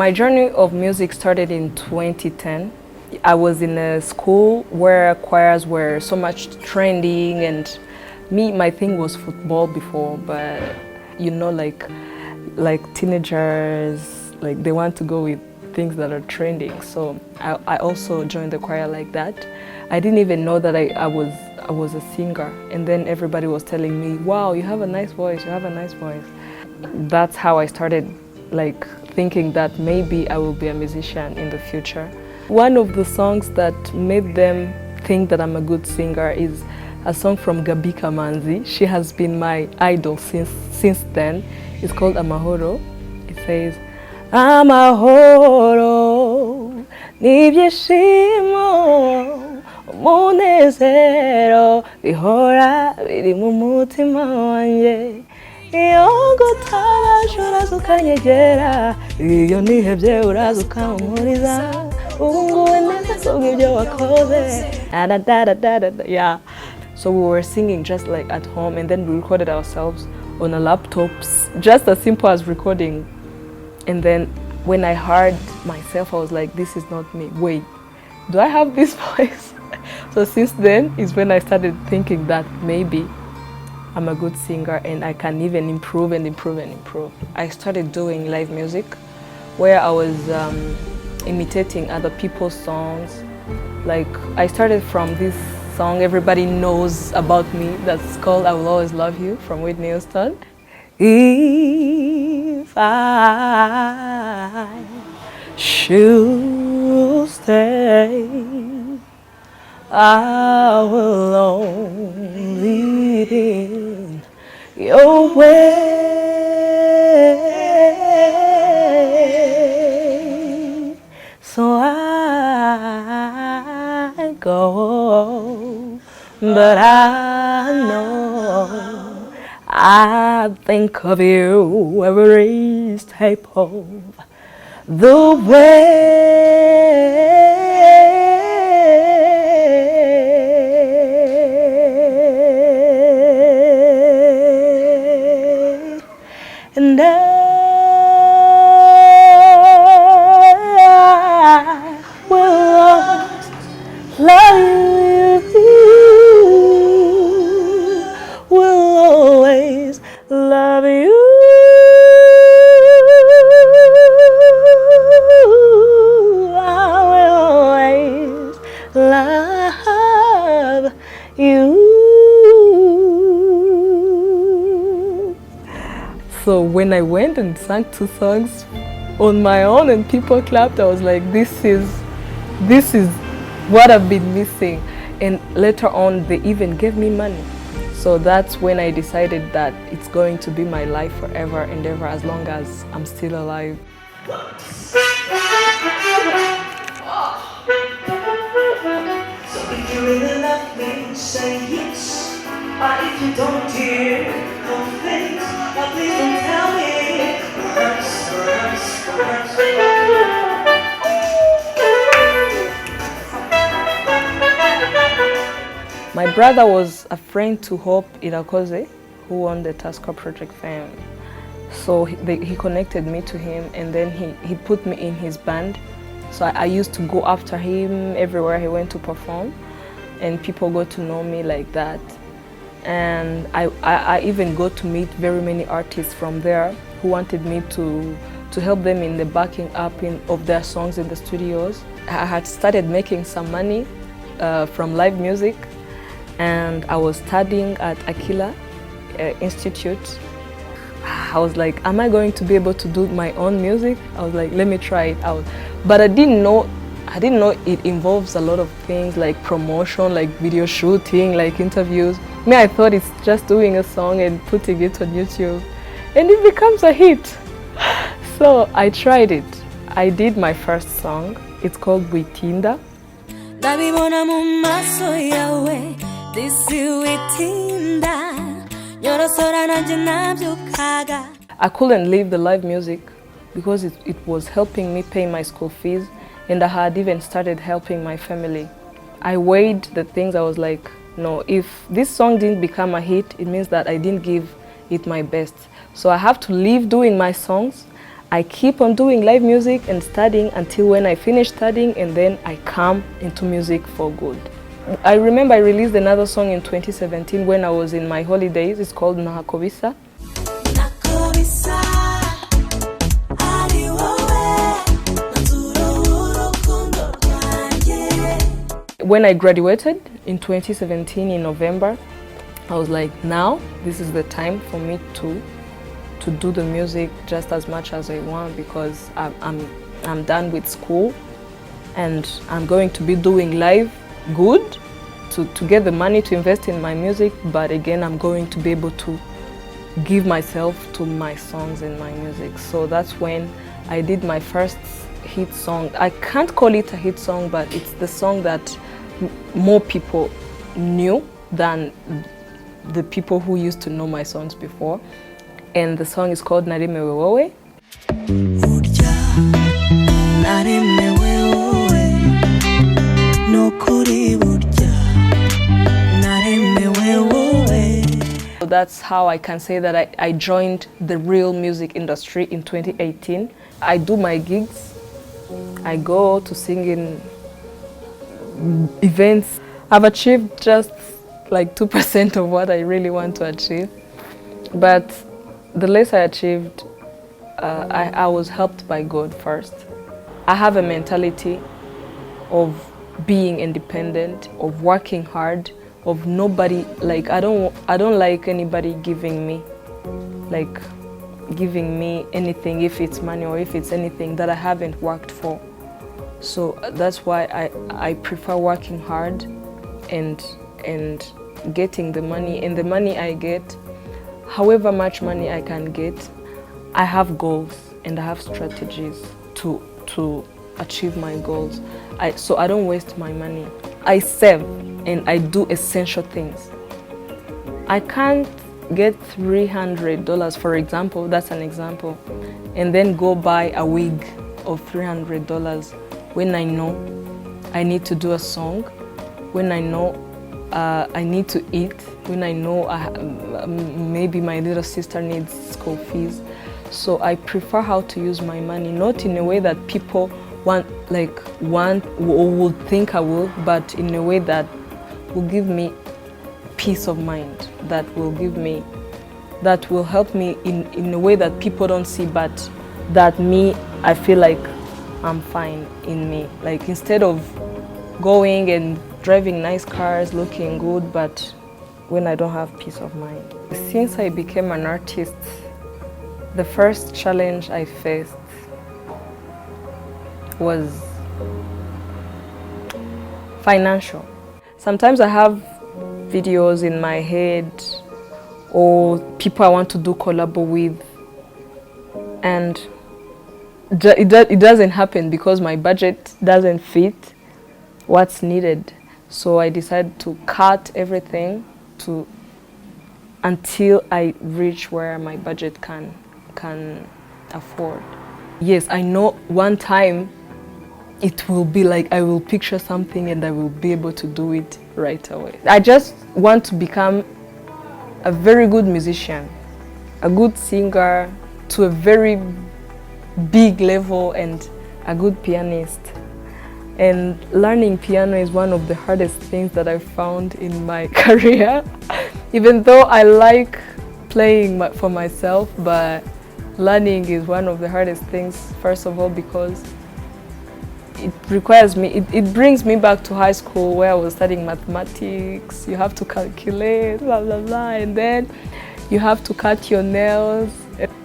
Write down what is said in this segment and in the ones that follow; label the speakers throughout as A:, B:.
A: My journey of music started in 2010. I was in a school where choirs were so much trending, and my thing was football before, but you know, like teenagers, like they want to go with things that are trending. So I also joined the choir like that. I didn't even know that I was a singer, and then everybody was telling me, wow, you have a nice voice, you have a nice voice. That's how I started like thinking that maybe I will be a musician in the future. One of the songs that made them think that I'm a good singer is a song from Gabi Kamanzi. She has been my idol since then. It's called Amahoro. It says, Amahoro, n'ibyishimo, umunezero, bihora biri mu mutima wanjye. Iyo ngutabasha uraza ukanyegera, iyo nihebye uraza ukampumuriza, ubu nguwe neza kubw'ibyo wakoze. Yeah. So we were singing just like at home, and then we recorded ourselves on a laptop, just as simple as recording. And then when I heard myself, I was like, this is not me. Wait, do I have this voice? So since then is when I started thinking that maybe I'm a good singer and I can even improve and improve and improve. I started doing live music where I was imitating other people's songs. Like I started from this song everybody knows about me that's called I Will Always Love You from Whitney Houston. If I should stay, I will only be in your way. So I go, but I know I think of you every step of the way. And I will always love you, will always love you. I will always love you. So when I went and sang 2 songs on my own and people clapped, I was like, this is what I've been missing. And later on, they even gave me money. So that's when I decided that it's going to be my life forever and ever as long as I'm still alive.
B: So if you really love me, say yes. But if you don't, dear, no thanks. But please don't tell me. Perhaps.
A: My brother was a friend to Hope Irakoze, who won the Tasker Project Fame. So he connected me to him, and then he put me in his band. So I used to go after him everywhere he went to perform, and people got to know me like that. And I even got to meet very many artists from there who wanted me to help them in the backing up of their songs in the studios. I had started making some money from live music, and I was studying at Aquila Institute. I was like, am I going to be able to do my own music? I was like, let me try it out. But I didn't know it involves a lot of things like promotion, like video shooting, like interviews. Me, I thought it's just doing a song and putting it on YouTube, and it becomes a hit. So I tried it. I did my first song. It's called Witinda. I couldn't leave the live music because it was helping me pay my school fees, and I had even started helping my family. I weighed the things. I was like, no, if this song didn't become a hit, it means that I didn't give it my best. So I have to leave doing my songs. I keep on doing live music and studying until when I finish studying, and then I come into music for good. I remember I released another song in 2017 when I was in my holidays. It's called Nahakobisa. When I graduated in 2017 in November, I was like, now this is the time for me to do the music just as much as I want, because I'm done with school and I'm going to be doing live good to get the money to invest in my music, but again I'm going to be able to give myself to my songs and my music. So that's when I did my first hit song. I can't call it a hit song, but it's the song that more people knew than the people who used to know my songs before. And the song is called Naremewe Wowe. So that's how I can say that I joined the real music industry in 2018. I do my gigs. I go to sing in events. I've achieved just like 2% of what I really want to achieve. But the less I achieved, I was helped by God first. I have a mentality of being independent, of working hard, of nobody, like I don't like anybody giving me anything, if it's money or if it's anything that I haven't worked for. So that's why I prefer working hard and getting the money. And the money I get, however much money I can get, I have goals and I have strategies to achieve my goals. So I don't waste my money. I save and I do essential things. I can't get $300, for example, that's an example, and then go buy a wig of $300 when I know I need to do a song, when I know I need to eat, when I know maybe my little sister needs school fees. So I prefer how to use my money, not in a way that people want or would think I will, but in a way that will give me peace of mind, that will help me in a way that people don't see, but that I feel like I'm fine in me. Like instead of going and driving nice cars, looking good, but when I don't have peace of mind. Since I became an artist, the first challenge I faced was financial. Sometimes I have videos in my head or people I want to do collab with, and it doesn't happen because my budget doesn't fit what's needed. So I decided to cut everything until I reach where my budget can afford. Yes, I know one time it will be like I will picture something and I will be able to do it right away. I just want to become a very good musician, a good singer to a very big level, and a good pianist. And learning piano is one of the hardest things that I've found in my career. Even though I like playing for myself, but learning is one of the hardest things, first of all, because it requires me, it brings me back to high school where I was studying mathematics. You have to calculate, blah, blah, blah, and then you have to cut your nails.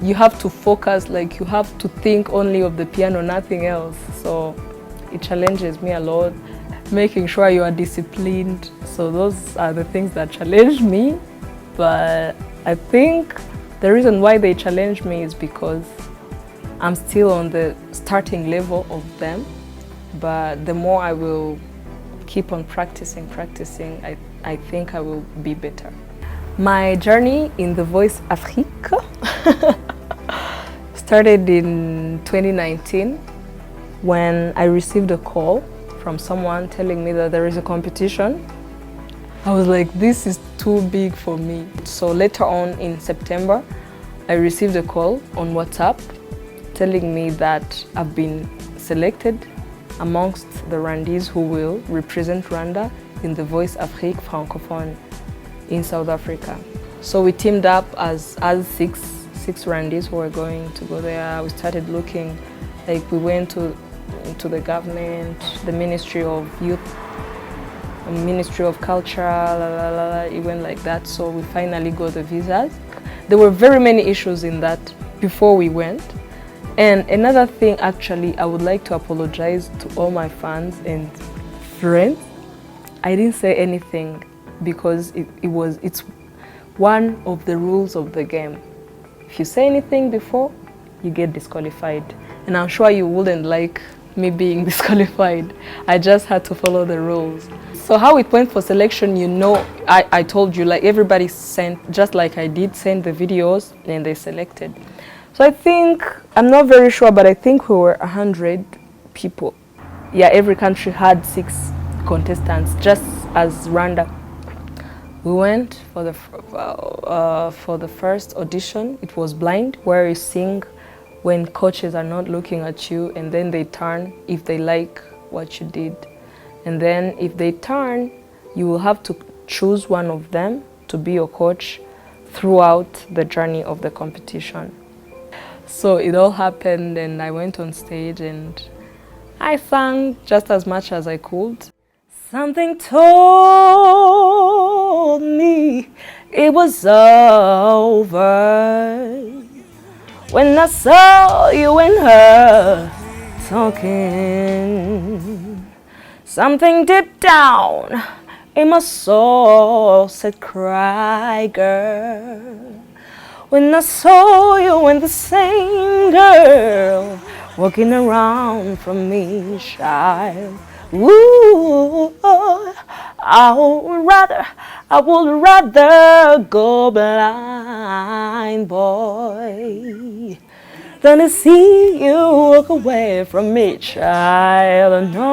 A: You have to focus, like you have to think only of the piano, nothing else. So it challenges me a lot, making sure you are disciplined. So those are the things that challenge me. But I think the reason why they challenge me is because I'm still on the starting level of them. But the more I will keep on practicing, I think I will be better. My journey in the Voice Afrique started in 2019 when I received a call from someone telling me that there is a competition. I was like, this is too big for me. So later on in September, I received a call on WhatsApp telling me that I've been selected amongst the Rwandese who will represent Rwanda in the Voice Afrique Francophone in South Africa. So we teamed up as six Rwandese who were going to go there. We started looking, like we went to the government, the Ministry of Youth, the Ministry of Culture, it went like that. So we finally got the visas. There were very many issues in that before we went. And another thing, actually, I would like to apologize to all my fans and friends. I didn't say anything because it's one of the rules of the game. If you say anything before, you get disqualified. And I'm sure you wouldn't like me being disqualified. I just had to follow the rules. So how it went for selection, you know, I told you, like everybody sent, just like I did, send the videos and they selected. So I think, I'm not very sure, but I think we were 100 people. Yeah, every country had 6 contestants, just as Rwanda. We went for the first audition. It was blind, where you sing when coaches are not looking at you, and then they turn if they like what you did. And then if they turn, you will have to choose one of them to be your coach throughout the journey of the competition. So it all happened, and I went on stage and I sang just as much as I could. Something told me it was over when I saw you and her talking. Something deep down in my soul said, cry, girl. When I saw you and the same girl walking around from me, child. Ooh, I would rather go blind, boy, than to see you walk away from me, child. No.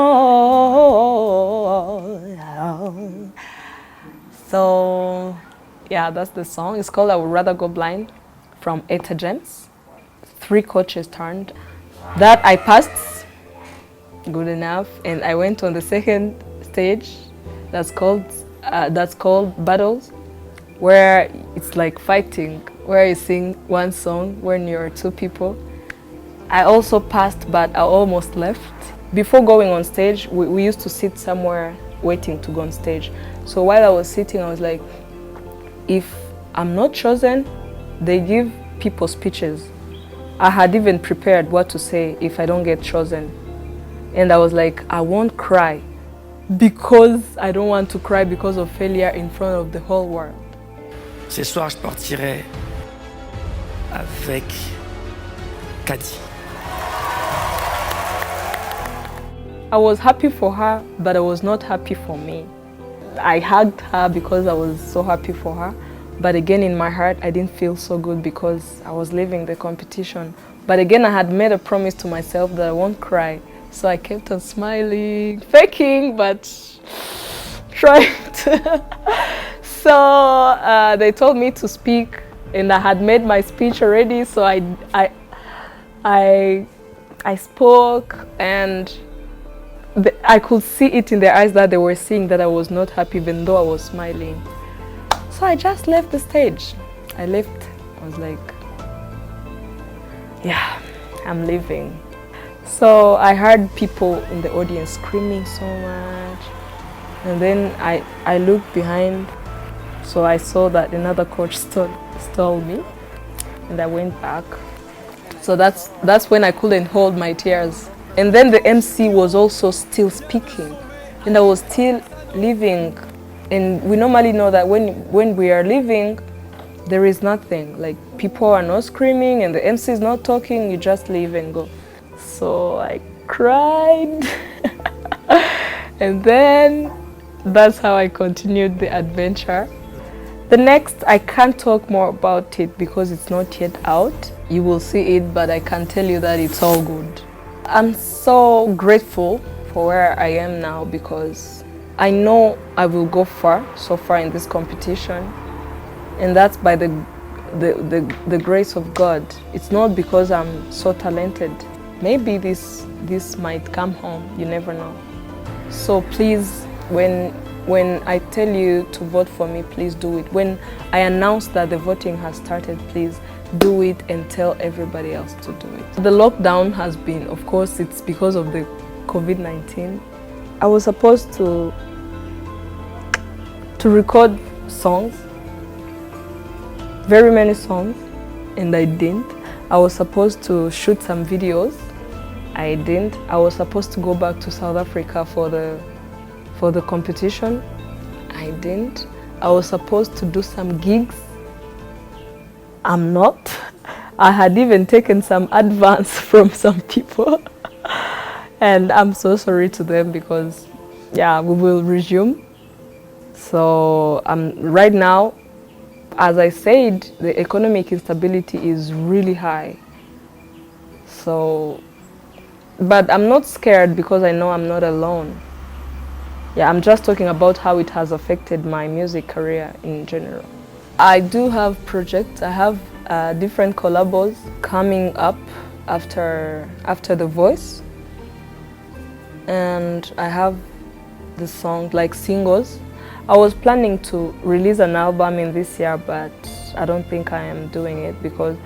A: So, yeah, that's the song. It's called I Would Rather Go Blind from Eta James. 3 coaches turned. That I passed, good enough, and I went on the second stage that's called Battles, where it's like fighting, where you sing one song when you're 2 people. I also passed, but I almost left. Before going on stage, we used to sit somewhere waiting to go on stage. So while I was sitting, I was like, if I'm not chosen, they give people speeches. I had even prepared what to say if I don't get chosen. And I was like, I won't cry because I don't want to cry because of failure in front of the whole world.
C: Ce soir, je partirai avec Cathy.
A: I was happy for her, but I was not happy for me. I hugged her because I was so happy for her. But again, in my heart, I didn't feel so good because I was leaving the competition. But again, I had made a promise to myself that I won't cry. So I kept on smiling, faking, but trying to. So they told me to speak, and I had made my speech already. So I spoke, and I could see it in their eyes that they were seeing that I was not happy, even though I was smiling. So I just left the stage. I left. I was like, yeah, I'm leaving. So I heard people in the audience screaming so much. And then I looked behind. So I saw that another coach stole me. And I went back. So that's when I couldn't hold my tears. And then the MC was also still speaking. And I was still leaving. And we normally know that when we are leaving, there is nothing. Like, people are not screaming and the MC is not talking, you just leave and go. So I cried. And then that's how I continued the adventure. The next, I can't talk more about it because it's not yet out. You will see it, but I can tell you that it's all good. I'm so grateful for where I am now because I know I will go far, so far in this competition. And that's by the the grace of God. It's not because I'm so talented. Maybe this might come home, you never know. So please, when I tell you to vote for me, please do it. When I announce that the voting has started, please do it and tell everybody else to do it. The lockdown has been, of course, it's because of the COVID-19. I was supposed to record songs, very many songs, and I didn't. I was supposed to shoot some videos, I didn't. I was supposed to go back to South Africa for the competition, I didn't. I was supposed to do some gigs, I'm not. I had even taken some advance from some people and I'm so sorry to them because yeah, we will resume. So right now, as I said, the economic instability is really high. So, but I'm not scared because I know I'm not alone. Yeah, I'm just talking about how it has affected my music career in general. I do have projects. I have different collabos coming up after The Voice. And I have the song, like singles. I was planning to release an album in this year, but I don't think I am doing it because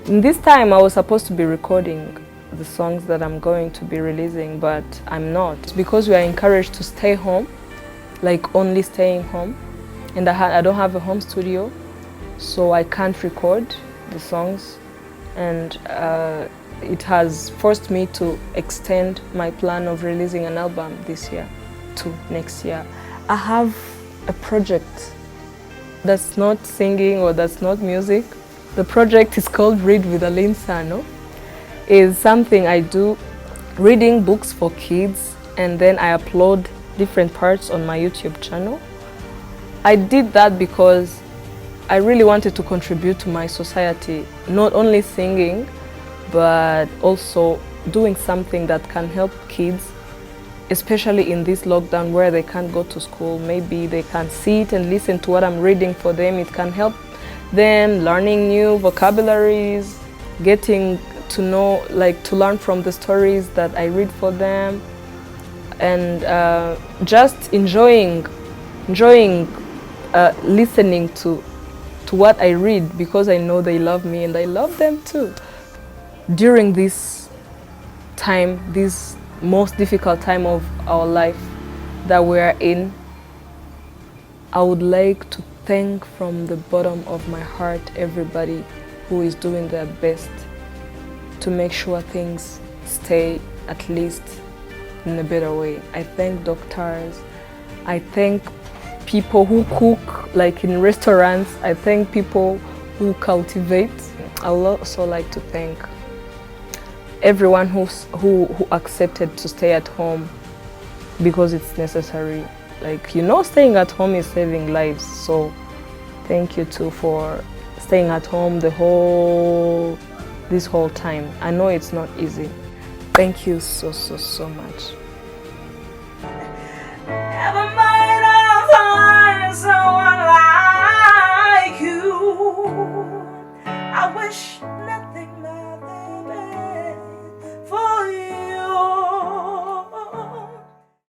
A: in this time I was supposed to be recording the songs that I'm going to be releasing, but I'm not. Because we are encouraged to stay home, like only staying home. And I don't have a home studio, so I can't record the songs. And it has forced me to extend my plan of releasing an album this year to next year. I have a project that's not singing or that's not music. The project is called Read with Alyn Sano. It's something I do, reading books for kids, and then I upload different parts on my YouTube channel. I did that because I really wanted to contribute to my society, not only singing, but also doing something that can help kids, especially in this lockdown where they can't go to school. Maybe they can sit and listen to what I'm reading for them. It can help them learning new vocabularies, getting to know, like to learn from the stories that I read for them, and just enjoying listening to what I read, because I know they love me and I love them too. During this time, this most difficult time of our life that we are in, I would like to thank from the bottom of my heart everybody who is doing their best to make sure things stay at least in a better way. I thank doctors, I thank people who cook, like in restaurants, I thank people who cultivate. I would also like to thank everyone who accepted to stay at home because it's necessary. Like, you know, staying at home is saving lives. So thank you too for staying at home this whole time. I know it's not easy. Thank you so much.